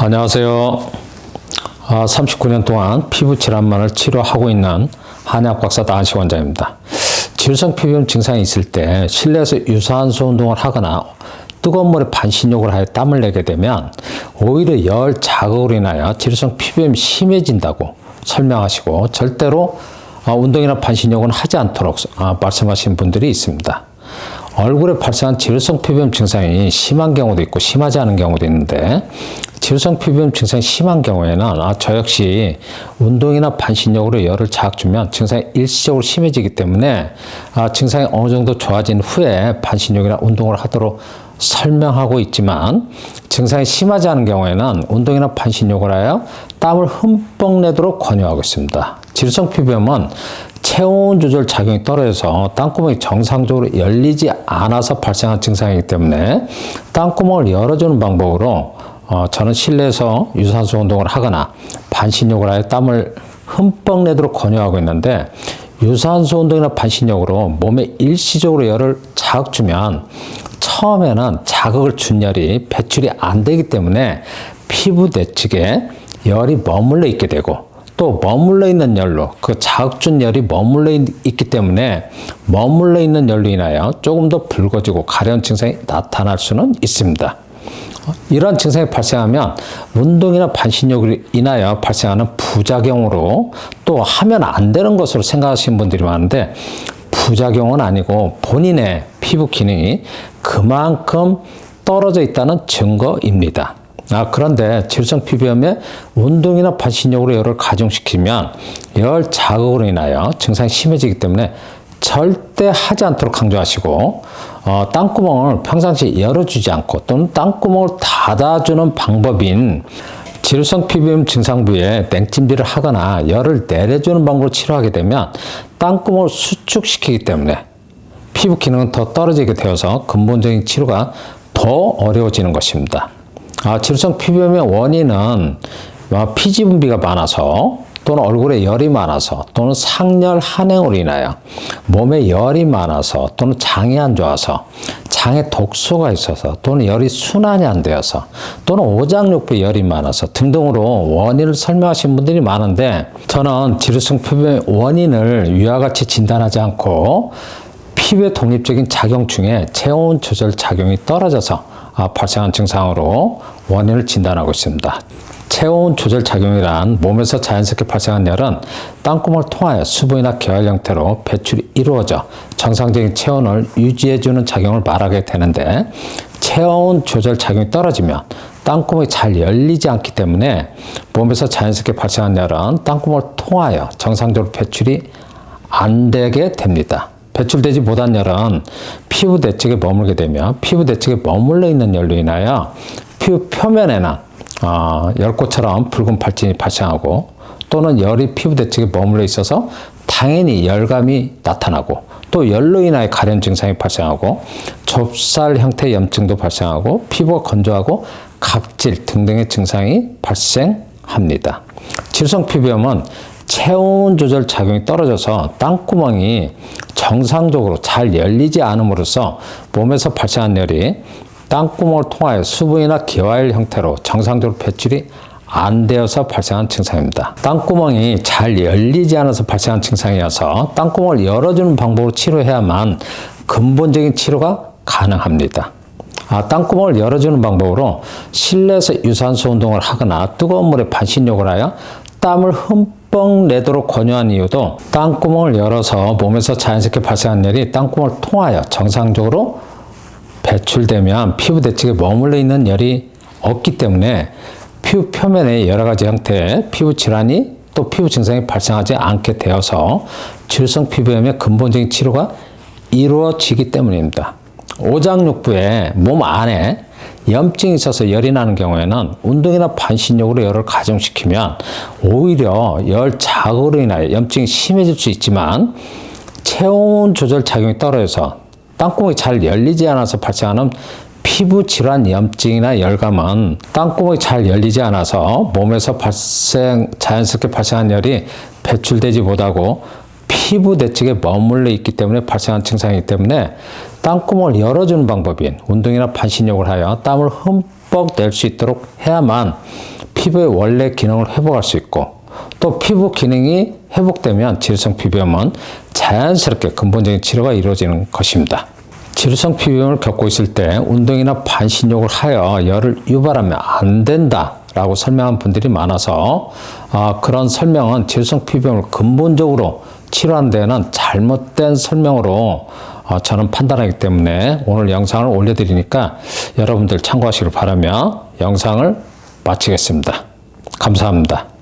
안녕하세요. 39년 동안 피부 질환만을 치료하고 있는 한의학 박사 나한식 원장입니다. 지루성 피부염 증상이 있을 때 실내에서 유산소 운동을 하거나 뜨거운 물에 반신욕을 하여 땀을 내게 되면 오히려 열 자극으로 인하여 지루성 피부염이 심해진다고 설명하시고 절대로 운동이나 반신욕은 하지 않도록 말씀하신 분들이 있습니다. 얼굴에 발생한 지루성 피부염 증상이 심한 경우도 있고 심하지 않은 경우도 있는데 지루성 피부염 증상이 심한 경우에는 저 역시 운동이나 반신욕으로 열을 자극 주면 증상이 일시적으로 심해지기 때문에 증상이 어느 정도 좋아진 후에 반신욕이나 운동을 하도록 설명하고 있지만 증상이 심하지 않은 경우에는 운동이나 반신욕을 하여 땀을 흠뻑 내도록 권유하고 있습니다. 지루성 피부염은 체온 조절 작용이 떨어져서 땀구멍이 정상적으로 열리지 않아서 발생한 증상이기 때문에 땀구멍을 열어주는 방법으로 저는 실내에서 유산소 운동을 하거나 반신욕을 하여 땀을 흠뻑 내도록 권유하고 있는데 유산소 운동이나 반신욕으로 몸에 일시적으로 열을 자극 주면 처음에는 자극을 준 열이 배출이 안 되기 때문에 피부 내측에 열이 머물러 있게 되고 또 머물러 있는 열로 그 자극 준 열이 머물러 있기 때문에 머물러 있는 열로 인하여 조금 더 붉어지고 가려운 증상이 나타날 수는 있습니다. 이러한 증상이 발생하면 운동이나 반신욕으로 인하여 발생하는 부작용으로 또 하면 안 되는 것으로 생각하시는 분들이 많은데 부작용은 아니고 본인의 피부 기능이 그만큼 떨어져 있다는 증거입니다. 그런데 지루성 피부염에 운동이나 반신욕으로 열을 가중시키면 열 자극으로 인하여 증상이 심해지기 때문에 절대 하지 않도록 강조하시고 땀구멍을 평상시 열어주지 않고 또는 땀구멍을 닫아주는 방법인 지루성 피부염 증상 부위에 냉찜질을 하거나 열을 내려주는 방법으로 치료하게 되면 땀구멍을 수축시키기 때문에 피부 기능은 더 떨어지게 되어서 근본적인 치료가 더 어려워지는 것입니다. 지루성 피부염의 원인은 피지 분비가 많아서 또는 얼굴에 열이 많아서 또는 상열 한행으로 인하여 몸에 열이 많아서 또는 장이 안 좋아서 장에 독소가 있어서 또는 열이 순환이 안 되어서 또는 오장육부에 열이 많아서 등등으로 원인을 설명하신 분들이 많은데 저는 지루성 피부의 원인을 위와 같이 진단하지 않고 피부의 독립적인 작용 중에 체온 조절 작용이 떨어져서 발생한 증상으로 원인을 진단하고 있습니다. 체온 조절 작용이란 몸에서 자연스럽게 발생한 열은 땀구멍을 통하여 수분이나 계열 형태로 배출이 이루어져 정상적인 체온을 유지해주는 작용을 말하게 되는데 체온 조절 작용이 떨어지면 땀구멍이 잘 열리지 않기 때문에 몸에서 자연스럽게 발생한 열은 땀구멍을 통하여 정상적으로 배출이 안 되게 됩니다. 배출되지 못한 열은 피부 내측에 머물게 되며 피부 내측에 머물러 있는 열로 인하여 피부 표면에는 열꽃처럼 붉은 발진이 발생하고 또는 열이 피부 내측에 머물러 있어서 당연히 열감이 나타나고 또 열로 인하여 가려운 증상이 발생하고 좁쌀 형태의 염증도 발생하고 피부가 건조하고 각질 등등의 증상이 발생합니다. 지루성 피부염은 체온 조절 작용이 떨어져서 땀구멍이 정상적으로 잘 열리지 않음으로써 몸에서 발생한 열이 땀구멍을 통하여 수분이나 기화열 형태로 정상적으로 배출이 안 되어서 발생한 증상입니다. 땀구멍이 잘 열리지 않아서 발생한 증상이어서 땀구멍을 열어주는 방법으로 치료해야만 근본적인 치료가 가능합니다. 땀구멍을 열어주는 방법으로 실내에서 유산소 운동을 하거나 뜨거운 물에 반신욕을 하여 땀을 흠뻑 내도록 권유한 이유도 땀구멍을 열어서 몸에서 자연스럽게 발생한 열이 땀구멍을 통하여 정상적으로 배출되면 피부 내측에 머물러 있는 열이 없기 때문에 피부 표면에 여러 가지 형태의 피부 질환이 또 피부 증상이 발생하지 않게 되어서 지루성 피부염의 근본적인 치료가 이루어지기 때문입니다. 오장육부에 몸 안에 염증이 있어서 열이 나는 경우에는 운동이나 반신욕으로 열을 가중시키면 오히려 열 자극으로 인하여 염증이 심해질 수 있지만 체온 조절 작용이 떨어져서 땀구멍이 잘 열리지 않아서 발생하는 피부 질환 염증이나 열감은 땀구멍이 잘 열리지 않아서 몸에서 자연스럽게 발생한 열이 배출되지 못하고 피부 내측에 머물러 있기 때문에 발생한 증상이기 때문에 땀구멍을 열어주는 방법인 운동이나 반신욕을 하여 땀을 흠뻑 낼 수 있도록 해야만 피부의 원래 기능을 회복할 수 있고 또 피부 기능이 회복되면 지루성 피부염은 자연스럽게 근본적인 치료가 이루어지는 것입니다. 지루성 피부염을 겪고 있을 때 운동이나 반신욕을 하여 열을 유발하면 안 된다라고 설명한 분들이 많아서 그런 설명은 지루성 피부염을 근본적으로 치료하는 데는 잘못된 설명으로 저는 판단하기 때문에 오늘 영상을 올려드리니까 여러분들 참고하시길 바라며 영상을 마치겠습니다. 감사합니다.